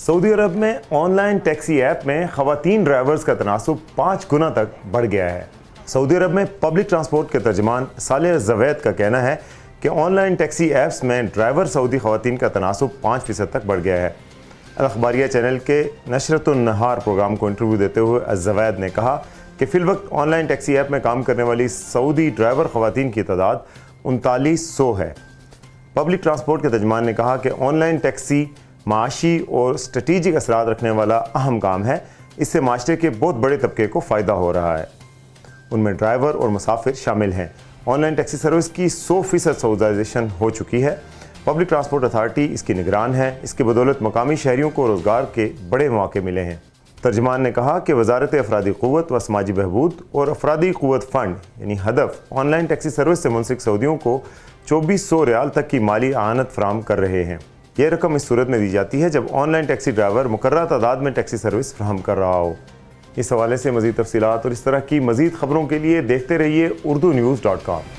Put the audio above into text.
سعودی عرب میں on line taxi app میں خواتین ڈرائیورز کا تناسب 5 گنا تک بڑھ گیا ہے۔ سعودی عرب میں پبلک ٹرانسپورٹ کے ترجمان صالح الزوید کا کہنا ہے کہ آن لائن ٹیکسی ایپس میں ڈرائیور سعودی خواتین کا تناسب 5% تک بڑھ گیا ہے۔ الاخباریہ چینل کے نشرت النہار پروگرام کو انٹرویو دیتے ہوئے الزوید نے کہا کہ فی الوقت آن لائن ٹیکسی ایپ میں کام کرنے والی سعودی ڈرائیور خواتین کی تعداد 3900 ہے۔ پبلک ٹرانسپورٹ کے ترجمان نے کہا کہ آن لائن ٹیکسی معاشی اور اسٹریٹجک اثرات رکھنے والا اہم کام ہے۔ اس سے معاشرے کے بہت بڑے طبقے کو فائدہ ہو رہا ہے۔ ان میں ڈرائیور اور مسافر شامل ہیں۔ آن لائن ٹیکسی سروس کی 100% سعودائزیشن ہو چکی ہے۔ پبلک ٹرانسپورٹ اتھارٹی اس کی نگران ہے۔ اس کی بدولت مقامی شہریوں کو روزگار کے بڑے مواقع ملے ہیں۔ ترجمان نے کہا کہ وزارت افرادی قوت و سماجی بہبود اور افرادی قوت فنڈ یعنی ہدف آن لائن ٹیکسی سروس سے منسلک سعودیوں کو 2400 ریال تک کی مالی اعانت فراہم کر رہے ہیں۔ یہ رقم اس صورت میں دی جاتی ہے جب آن لائن ٹیکسی ڈرائیور مقررہ تعداد میں ٹیکسی سروس فراہم کر رہا ہو۔ اس حوالے سے مزید تفصیلات اور اس طرح کی مزید خبروں کے لیے دیکھتے رہیے urdunews.com۔